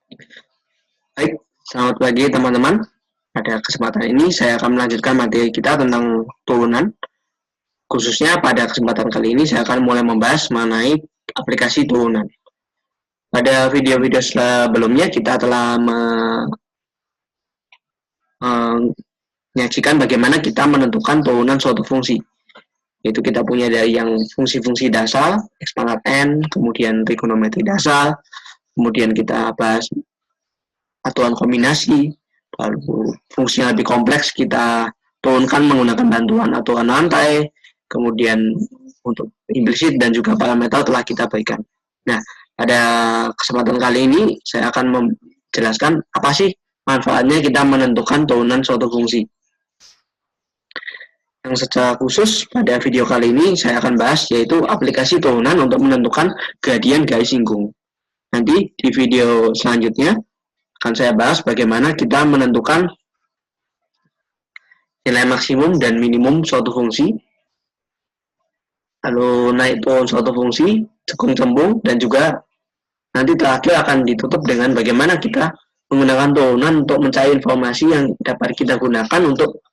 Baik, selamat pagi teman-teman. Pada kesempatan ini saya akan melanjutkan materi kita tentang turunan. Khususnya pada kesempatan kali ini saya akan mulai membahas mengenai aplikasi turunan. Pada video-video sebelumnya kita telah menyajikan bagaimana kita menentukan turunan suatu fungsi. Yaitu kita punya dari yang fungsi-fungsi dasar, X pangkat N, kemudian trigonometri dasar, kemudian kita bahas aturan kombinasi, lalu fungsi yang lebih kompleks kita turunkan menggunakan bantuan aturan rantai, kemudian untuk implisit dan juga parameter telah kita berikan. Nah, pada kesempatan kali ini saya akan menjelaskan apa sih manfaatnya kita menentukan turunan suatu fungsi. Yang secara khusus pada video kali ini saya akan bahas yaitu aplikasi turunan untuk menentukan gradien garis singgung. Nanti di video selanjutnya akan saya bahas bagaimana kita menentukan nilai maksimum dan minimum suatu fungsi, lalu naik turun suatu fungsi, cekung cembung, dan juga nanti terakhir akan ditutup dengan bagaimana kita menggunakan turunan untuk mencari informasi yang dapat kita gunakan untuk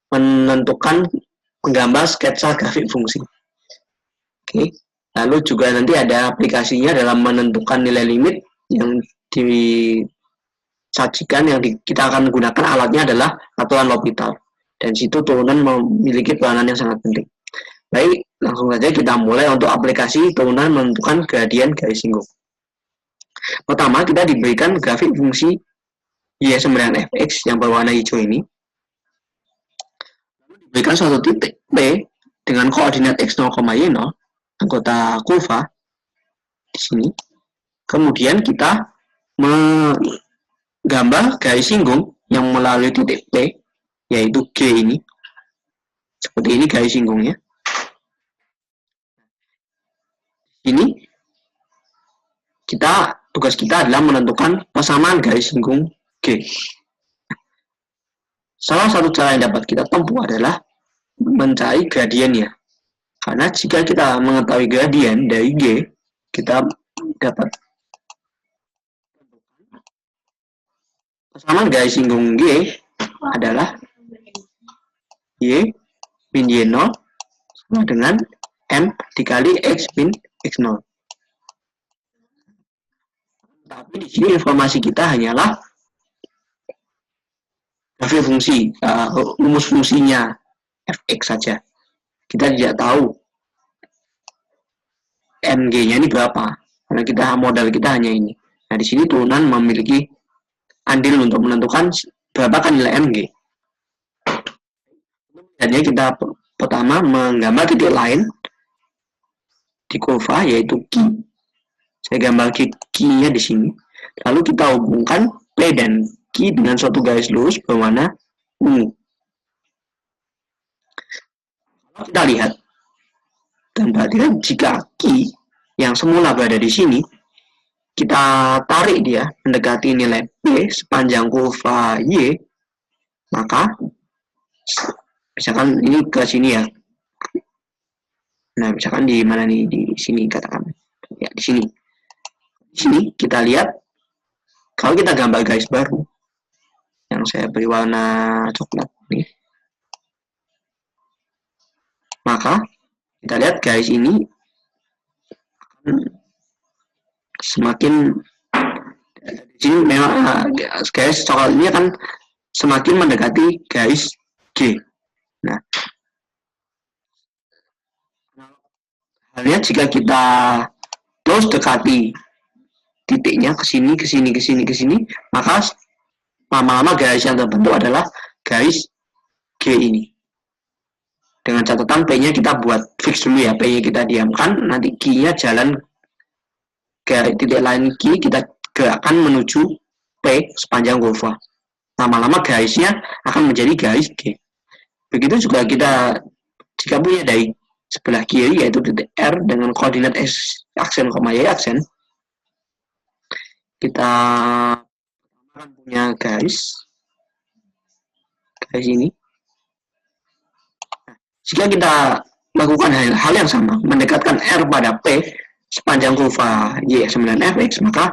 menentukan menggambar sketsa grafik fungsi. Oke. Lalu juga nanti ada aplikasinya dalam menentukan nilai limit yang disajikan, yang kita akan gunakan alatnya adalah aturan L'Hopital. Dan situ turunan memiliki peranan yang sangat penting. Baik, langsung saja kita mulai untuk aplikasi turunan menentukan gradien garis singgung. Pertama, kita diberikan grafik fungsi y9fx yang berwarna hijau ini. Diberikan suatu titik P dengan koordinat x0, y0, anggota kurva di sini. Kemudian kita menggambar garis singgung yang melalui titik P, yaitu G ini. Seperti ini garis singgungnya. Ini tugas kita adalah menentukan persamaan garis singgung G. Salah satu cara yang dapat kita tempuh adalah mencari gradiennya. Karena jika kita mengetahui gradien dari G, kita dapat persamaan garis singgung G adalah Y min Y0 sama dengan M dikali X min X0. Tapi di sini informasi kita hanyalah grafik fungsi, rumus fungsinya fx saja. Kita tidak tahu mg-nya ini berapa, karena modal kita hanya ini. Nah, di sini turunan memiliki andil untuk menentukan berapa nilai mg. Jadi kita pertama menggambar titik lain di kurva, yaitu Q. Saya gambar Q-nya di sini. Lalu kita hubungkan P dan Q dengan suatu garis lurus berwarna ungu. Kita lihat, dan perhatikan jika Q yang semula berada di sini, kita tarik dia mendekati nilai P sepanjang kurva Y, maka misalkan ini ke sini ya. Nah, misalkan di mana nih, di sini katakan. Ya, di sini. Di sini kita lihat kalau kita gambar garis baru yang saya beri warna coklat nih, maka kita lihat garis ini semakin di sini memang garis coklat ini akan semakin mendekati garis G. Nah, halnya jika kita terus dekati titiknya ke sini, ke sini, ke sini, ke sini, maka lama-lama garis yang terbentuk adalah garis G ini. Dengan catatan P-nya kita buat fix dulu ya, P-nya kita diamkan, nanti Q-nya jalan ke titik lain Q, kita gerakkan menuju P sepanjang kurva. Lama-lama garisnya akan menjadi garis G. Begitu juga kita jika punya dari sebelah kiri, yaitu titik R dengan koordinat X aksen, Y aksen, kita akan punya garis ini. Jika kita melakukan hal yang sama, mendekatkan R pada P sepanjang kurva Y9fx, maka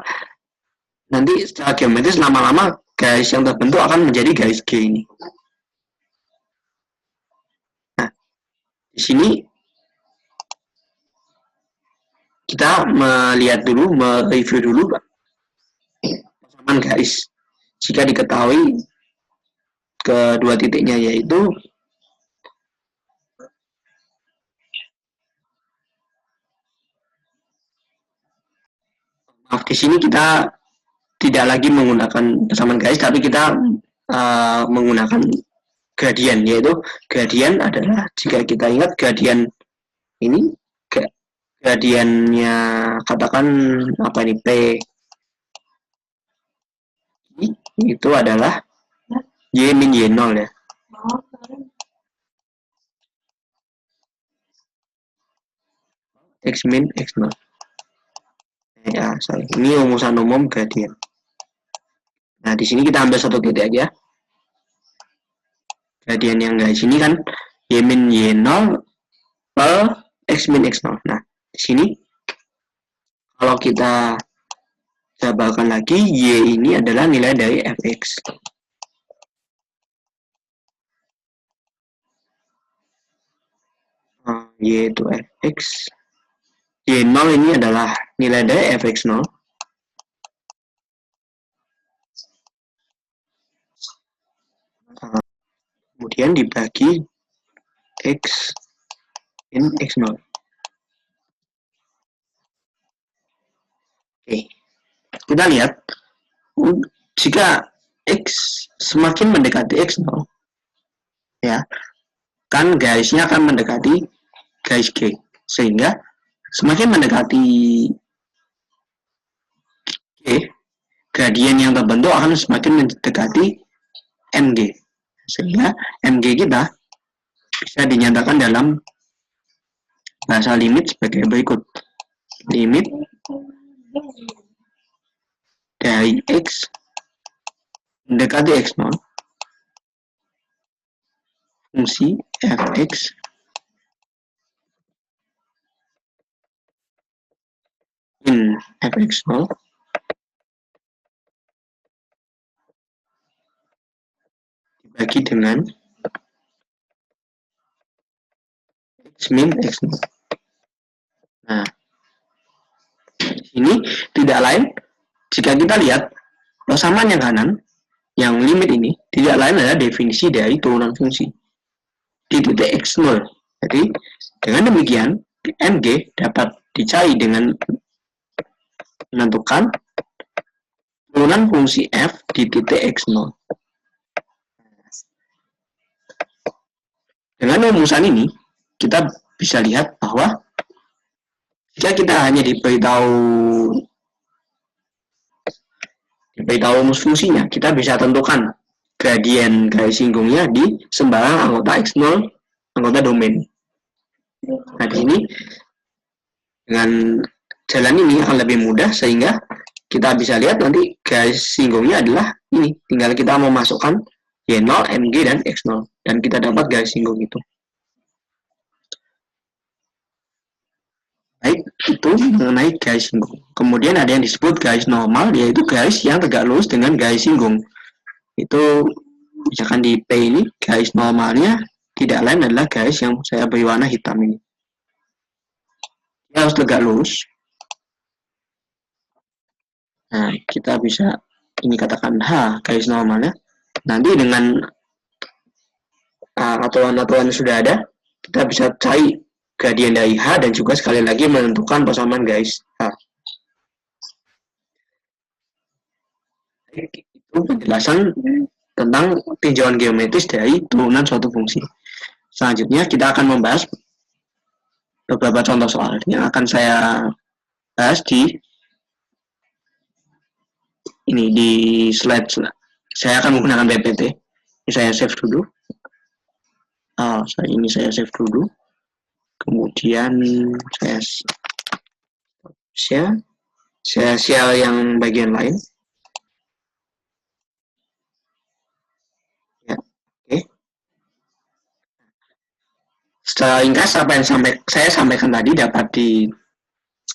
nanti secara geometris lama-lama garis yang terbentuk akan menjadi garis G ini. Nah, di sini kita melihat dulu, mereview dulu persamaan garis. Jika diketahui kedua titiknya yaitu di sini kita tidak lagi menggunakan persamaan garis, tapi kita menggunakan gradien, yaitu gradien adalah, jika kita ingat gradien ini, gradiennya katakan apa ini, P itu adalah Y min Y0 ya. X min X0. Ya, sorry. Ini rumusan umum gradien. Nah, di sini kita ambil satu titik aja. Gradien yang guys ini kan Y min Y0 per X min X0. Nah, di sini kalau kita jabarkan lagi, Y ini adalah nilai dari Fx. Y itu Fx. Y0 ini adalah nilai dari Fx0. Kemudian dibagi X min X0. Oke. Kita lihat, jika X semakin mendekati X0, ya, kan garisnya akan mendekati garis G, sehingga semakin mendekati G, gradien yang terbentuk akan semakin mendekati MG, sehingga MG kita bisa dinyatakan dalam bahasa limit sebagai berikut. Limit dari X mendekati X0 fungsi Fx in Fx0 dibagi dengan X min X0. Nah, ini tidak lain, jika kita lihat persamaan yang kanan, yang limit ini tidak lain adalah definisi dari turunan fungsi di titik X0. Jadi dengan demikian MG dapat dicari dengan menentukan turunan fungsi F di titik X0. Dengan rumusan ini kita bisa lihat bahwa jika kita hanya diberitahu rumus fungsinya, kita bisa tentukan gradien garis singgungnya di sembarang anggota X0, anggota domain. Nah, di sini dengan jalan ini akan lebih mudah, sehingga kita bisa lihat nanti garis singgungnya adalah ini. Tinggal kita memasukkan Y0, MG, dan X0, dan kita dapat garis singgung itu. Baik, itu mengenai garis singgung. Kemudian ada yang disebut garis normal, yaitu garis yang tegak lurus dengan garis singgung. Itu misalkan di P ini, garis normalnya tidak lain adalah garis yang saya beri warna hitam ini. Dia harus tegak lurus. Nah, kita bisa ini katakan H garis normalnya. Nanti dengan aturan-aturan yang sudah ada, kita bisa cari gradien dari H dan juga sekali lagi menentukan persamaan garis H. Itu penjelasan tentang tinjauan geometris dari turunan suatu fungsi. Selanjutnya kita akan membahas beberapa contoh soal yang akan saya bahas di slide. Saya akan menggunakan PPT. Ini saya save dulu. Saya save dulu. Kemudian saya share yang bagian lain. Ya, oke. Secara ringkas apa yang saya sampaikan tadi dapat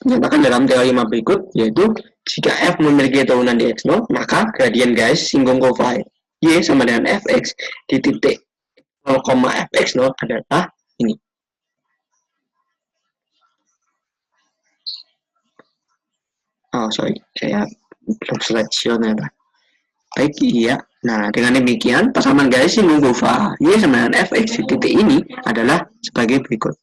dinyatakan dalam teori berikut, yaitu Jika F memiliki turunan di X0, maka gradien garis singgung kurva Y sama dengan Fx di titik 0, Fx0 adalah ini. Oh, sorry, saya belum seleksi ya. Baik, iya. Nah, dengan demikian, persamaan garis singgung kurva Y sama dengan Fx di titik ini adalah sebagai berikut.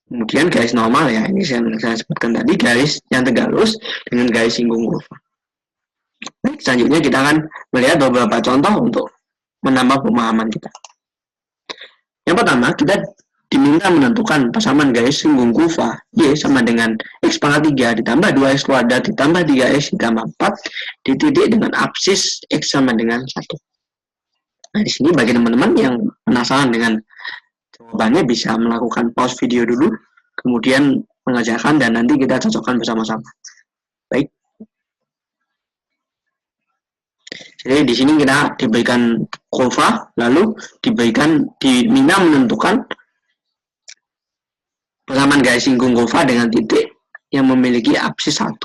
Kemudian garis normal ya, ini saya sebutkan tadi, garis yang tegak lurus dengan garis singgung kurva. Baik, selanjutnya kita akan melihat beberapa contoh untuk menambah pemahaman kita. Yang pertama, kita diminta menentukan persamaan garis singgung kurva Y sama dengan X pangkat 3 ditambah 2X kuadrat ditambah 3X ditambah 4 di titik dengan apsis X sama dengan 1. Nah, di sini bagi teman-teman yang penasaran dengan jawabannya bisa melakukan pause video dulu, kemudian mengerjakan dan nanti kita cocokkan bersama-sama. Baik. Jadi di sini kita diberikan kurva, lalu diminta menentukan persamaan garis singgung kurva dengan titik yang memiliki apsis 1.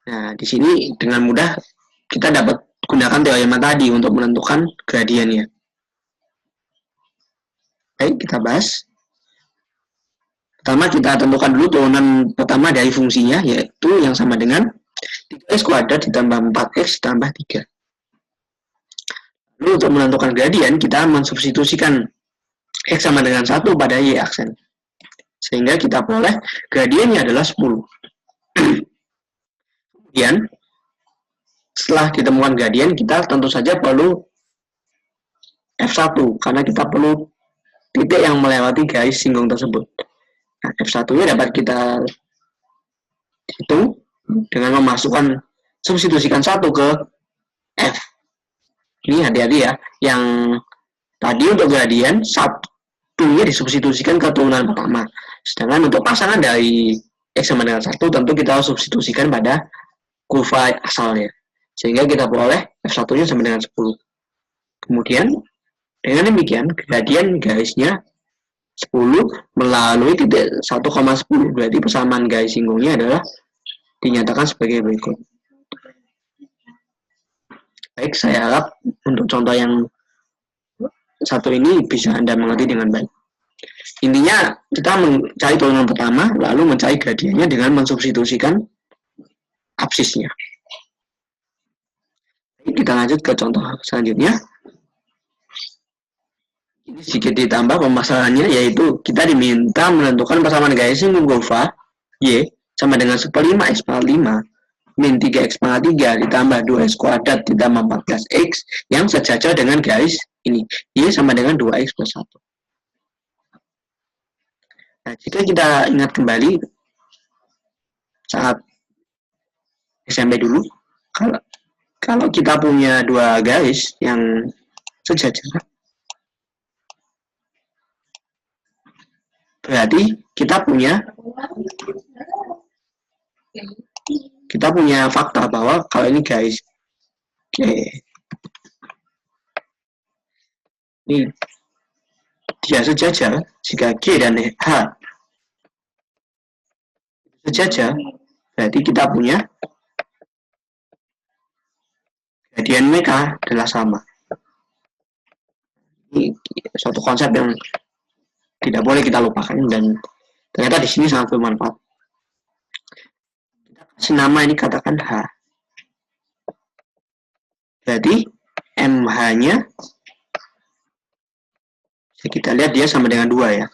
Nah, di sini dengan mudah kita dapat gunakan teorema tadi untuk menentukan gradiennya. Baik, kita bahas. Pertama kita tentukan dulu turunan pertama dari fungsinya, yaitu yang sama dengan 3x kuadrat ditambah 4x ditambah 3. Lalu untuk menentukan gradien, kita mensubstitusikan x sama dengan 1 pada y aksen. Sehingga kita peroleh gradiennya adalah 10. Kemudian, setelah ditemukan gradien, kita tentu saja perlu F1, karena kita perlu titik yang melewati garis singgung tersebut. Nah, F1-nya dapat kita hitung dengan memasukkan substitusikan 1 ke F. Ini hati-hati ya, yang tadi untuk gradien, 1-nya disubstitusikan ke turunan pertama. Sedangkan untuk pasangan dari X sama dengan 1, tentu kita harus substitusikan pada kurva asalnya. Sehingga kita peroleh F1-nya sama dengan 10. Kemudian, dengan demikian, gradien garisnya 10 melalui titik 1,10. Berarti persamaan garis singgungnya adalah dinyatakan sebagai berikut. Baik, saya harap untuk contoh yang satu ini bisa Anda mengerti dengan baik. Intinya, kita mencari turunan pertama, lalu mencari gradiennya dengan mensubstitusikan apsisnya. Baik, kita lanjut ke contoh selanjutnya. Ini sedikit ditambah pemasarannya, yaitu kita diminta menentukan persamaan garis singgung kurva Y sama dengan 1/5 X pangkat 5 min 3X pangkat 3 ditambah 2X kuadrat ditambah 14X yang sejajar dengan garis ini. Y sama dengan 2X plus 1. Nah, jika kita ingat kembali saat SMP dulu, kalau kita punya dua garis yang sejajar, berarti kita punya fakta bahwa kalau ini garis ini dia sejajar jika G dan H sejajar, berarti kita punya gradien mereka adalah sama. Ini suatu konsep yang tidak boleh kita lupakan dan ternyata di sini sangat bermanfaat. Kita kasih nama ini, katakan H. Berarti MH-nya kita lihat dia sama dengan 2 ya.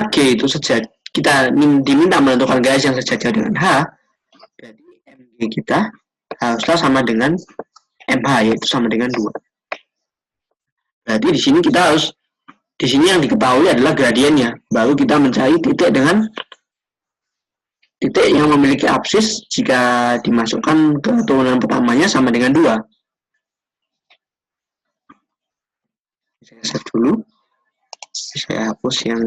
Nah, G itu sejajar, kita diminta menentukan garis yang sejajar dengan H, berarti MG kita haruslah sama dengan MH, yaitu sama dengan 2. Berarti di sini kita harus, di sini yang diketahui adalah gradiennya. Baru kita mencari titik dengan titik yang memiliki apsis jika dimasukkan ke turunan pertamanya sama dengan 2. Saya set dulu. Saya hapus yang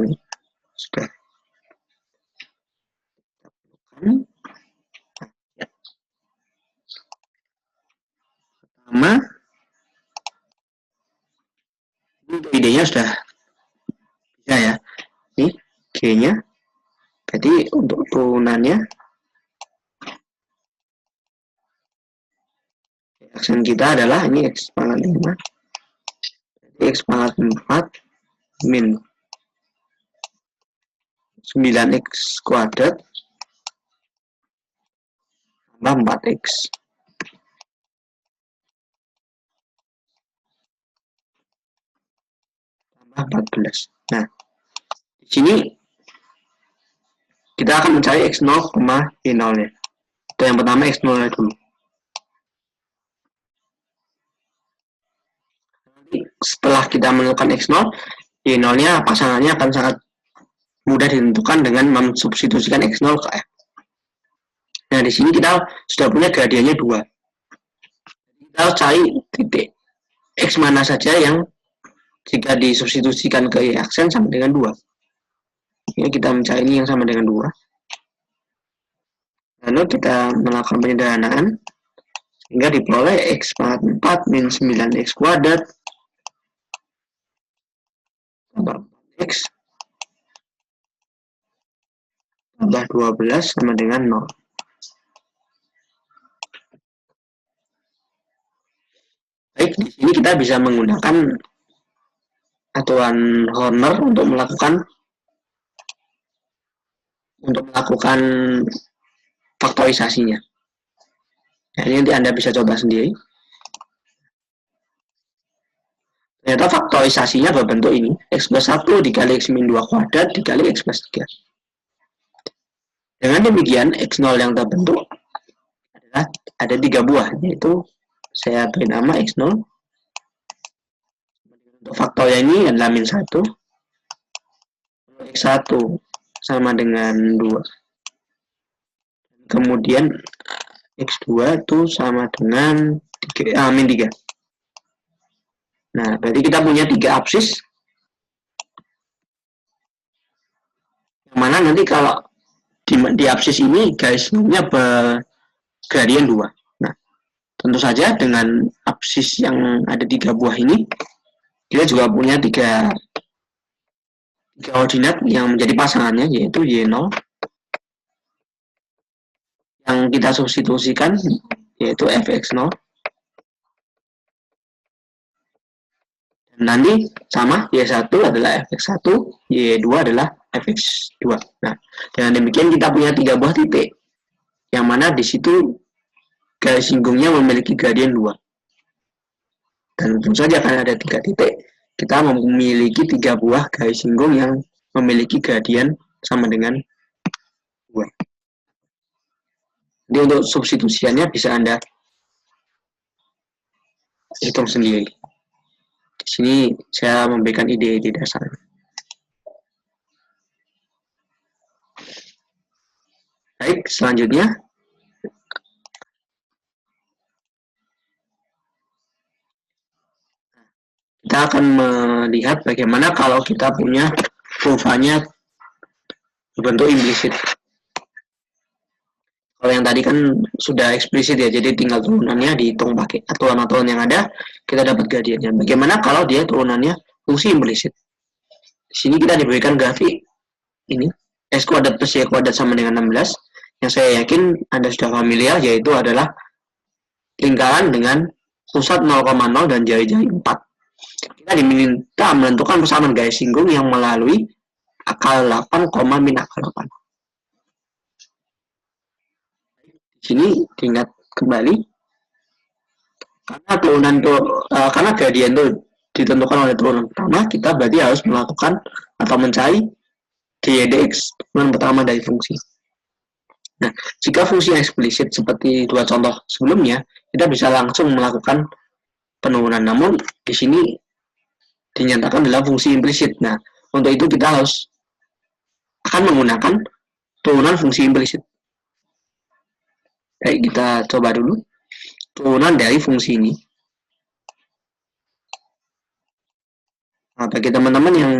sudah. Pertama, ini idenya sudah bisa ya. Ini G-nya Jadi untuk turunannya, aksen kita adalah ini X pangkat 5, X pangkat 4 min 9X kuadrat tambah 4X tambah 14. Nah, di sini kita akan mencari X0, Y0 nya. Itu yang pertama X0 nya dulu. Setelah kita menentukan X0, Y0 nya pasangannya akan sangat mudah ditentukan dengan mensubstitusikan X0 ke F. Nah, di sini kita sudah punya gradiennya 2. Kita harus cari titik X mana saja yang jika disubstitusikan ke Y aksen sama dengan 2. Ini kita mencari ini yang sama dengan 2. Lalu kita melakukan penyederhanaan sehingga diperoleh X pangkat 4 min 9X kuadrat tambah 4X tambah 12 sama dengan 0. Baik, di sini kita bisa menggunakan aturan Horner untuk melakukan faktorisasinya. Nah, ini nanti Anda bisa coba sendiri. Ternyata faktorisasinya berbentuk ini, X plus 1 dikali X min 2 kuadrat dikali X plus 3. Dengan demikian, X0 yang terbentuk adalah ada 3 buah, yaitu saya beri nama X0. Untuk faktornya ini adalah min 1. X1 sama dengan 2. Kemudian X2 itu sama dengan min 3. Nah, berarti kita punya 3 absis. Yang mana nanti kalau di absis ini garisnya bergradien 2. Nah, tentu saja dengan absis yang ada 3 buah ini, kita juga punya 3 koordinat yang menjadi pasangannya, yaitu Y0 yang kita substitusikan, yaitu Fx0. Dan nanti sama, Y1 adalah Fx1, Y2 adalah Fx2. Nah, dengan demikian kita punya 3 buah titik, yang mana di situ garis singgungnya memiliki gradien 2. Dan tentu saja karena ada 3 titik, kita memiliki 3 buah garis singgung yang memiliki gradien sama dengan 2. Jadi untuk substitusiannya bisa Anda hitung sendiri. Di sini saya memberikan ide-ide dasar. Baik, selanjutnya kita akan melihat bagaimana kalau kita punya proof-nya berbentuk implisit. Kalau yang tadi kan sudah eksplisit ya, jadi tinggal turunannya dihitung pakai aturan-aturan yang ada, kita dapat gradiennya. Bagaimana kalau dia turunannya fungsi implisit? Di sini kita diberikan grafik ini, X kuadrat plus Y kuadrat sama dengan 16, yang saya yakin Anda sudah familiar, yaitu adalah lingkaran dengan pusat 0,0 dan jari-jari 4. Kita diminta menentukan persamaan garis singgung yang melalui akal 8, min akal 8. Di sini diingat kembali, karena gradien itu ditentukan oleh turunan pertama, kita berarti harus melakukan atau mencari dx turunan pertama dari fungsi. Nah, jika fungsi eksplisit seperti 2 contoh sebelumnya, kita bisa langsung melakukan penurunan. Namun di sini dinyatakan dalam fungsi implisit. Nah, untuk itu kita harus akan menggunakan turunan fungsi implisit. Baik, kita coba dulu turunan dari fungsi ini. Nah, bagi teman-teman yang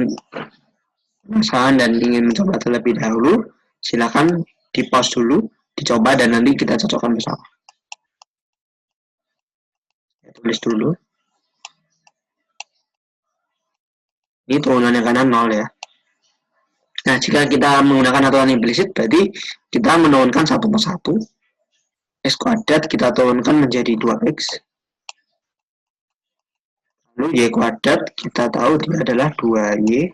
penasaran dan ingin mencoba terlebih dahulu, silakan di pause dulu, dicoba dan nanti kita cocokkan bersama. Saya tulis dulu. Ini turunan yang kanan 0 ya. Nah, jika kita menggunakan aturan implisit, berarti kita menurunkan satu persatu. X kuadrat kita turunkan menjadi 2X. Lalu Y kuadrat kita tahu dia adalah 2Y.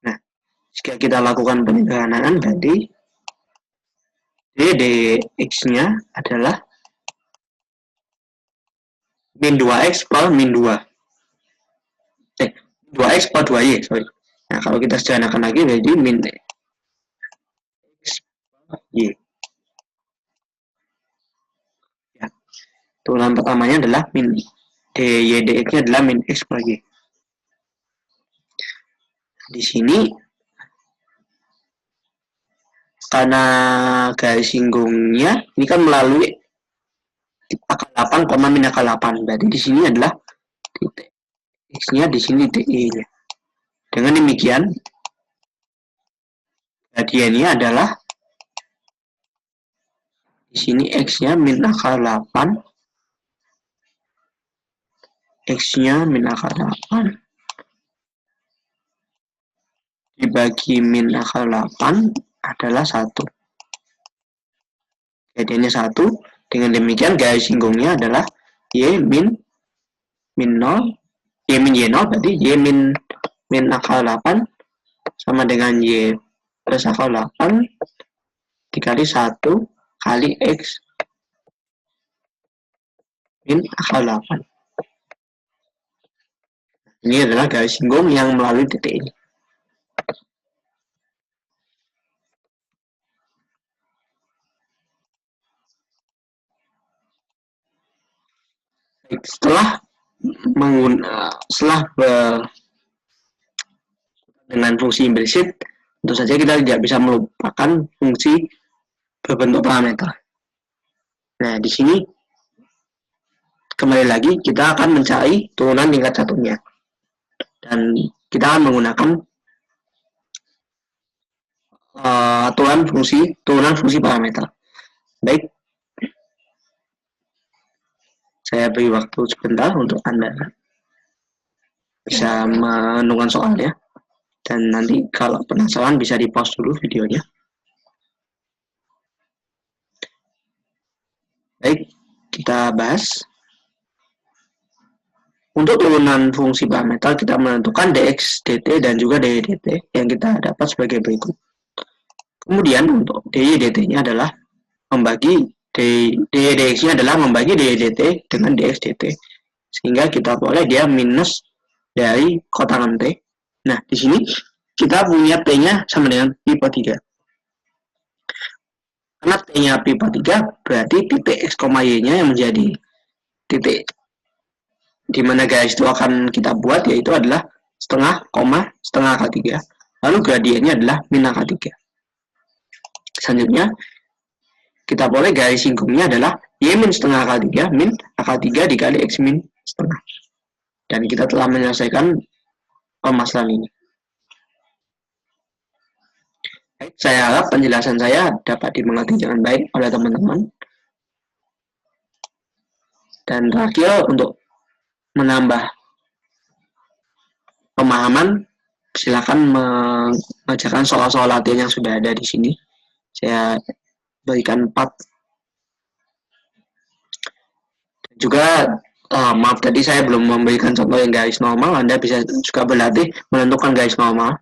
Nah, jika kita lakukan penyederhanaan, berarti dx-nya adalah min 2x per min 2. 2x per 2y, sorry. Nah, kalau kita sederhanakan lagi, berarti min x per y. Ya. Turunan pertamanya adalah min dy dx-nya adalah min x per y. Di sini, karena garis singgungnya, ini kan melalui akar 8, min akar 8. Berarti di sini adalah titik x-nya, di sini titik y-nya. Dengan demikian, gradiennya adalah di sini x-nya min akar 8, x-nya min akar 8 dibagi min akar 8 adalah 1. Gradiennya 1. Dengan demikian garis singgungnya adalah y min 0, y min y0, berarti y min akar 8 sama dengan y plus akar 8 dikali 1 kali x min akar 8. Ini adalah garis singgung yang melalui titik ini. Setelah dengan fungsi implisit, tentu saja kita tidak bisa melupakan fungsi berbentuk parameter. Nah, di sini kembali lagi kita akan mencari turunan tingkat satunya, dan kita akan menggunakan turunan fungsi parameter. Baik, saya beri waktu sebentar untuk Anda bisa menentukan soalnya, dan nanti kalau penasaran bisa di-pause dulu videonya. Baik, kita bahas. Untuk turunan fungsi parameter, kita menentukan dx dt dan juga dy dt yang kita dapat sebagai berikut. Kemudian untuk dy dt-nya adalah membagi dy dx-nya adalah membagi dy dt dengan dx dt, sehingga kita boleh dia minus dari kotangan t. Nah, di sini kita punya t-nya sama dengan pi per 3. Karena t-nya pi per 3, berarti titik x, y-nya yang menjadi titik di mana garis itu akan kita buat, yaitu adalah setengah, setengah akar 3. Lalu gradiennya adalah min akar 3. Selanjutnya, kita boleh garis singgungnya adalah y min setengah akar 3 min akar 3 dikali x min setengah. Dan kita telah menyelesaikan permasalahan ini. Baik, saya harap penjelasan saya dapat dimengerti dengan baik oleh teman-teman. Dan terakhir, untuk menambah pemahaman, silakan mengerjakan soal-soal latihan yang sudah ada di sini. Saya berikan 4. Juga maaf, tadi saya belum memberikan contoh yang garis normal. Anda bisa juga berlatih menentukan garis normal,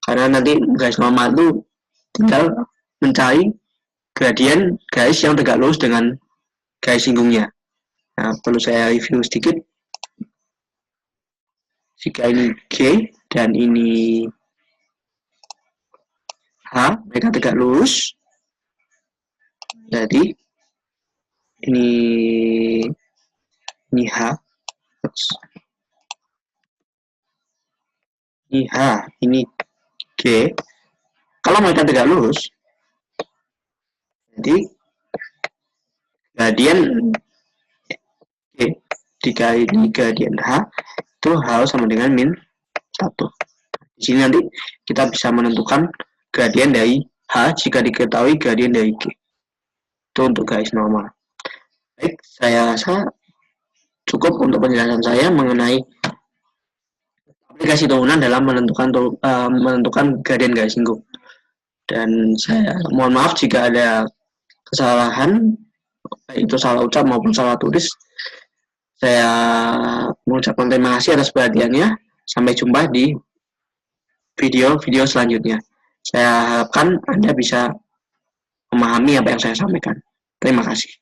karena nanti garis normal itu tinggal mencari gradien garis yang tegak lurus dengan garis singgungnya. Nah, perlu saya review sedikit. Jika ini G dan ini H, mereka tegak lurus. Jadi ini H, ini H, ini G. Kalau mereka tegak lurus, jadi gradien G dikali gradien H itu harus sama dengan min 1. Di sini nanti kita bisa menentukan gradien dari H jika diketahui gradien dari G. Itu untuk garis normal. Baik, saya rasa cukup untuk penjelasan saya mengenai aplikasi turunan dalam menentukan gradien garis lingkup. Dan saya mohon maaf jika ada kesalahan, baik itu salah ucap maupun salah tulis. Saya mengucapkan terima kasih atas perhatiannya. Sampai jumpa di video-video selanjutnya. Saya harapkan Anda bisa memahami apa yang saya sampaikan. Terima kasih.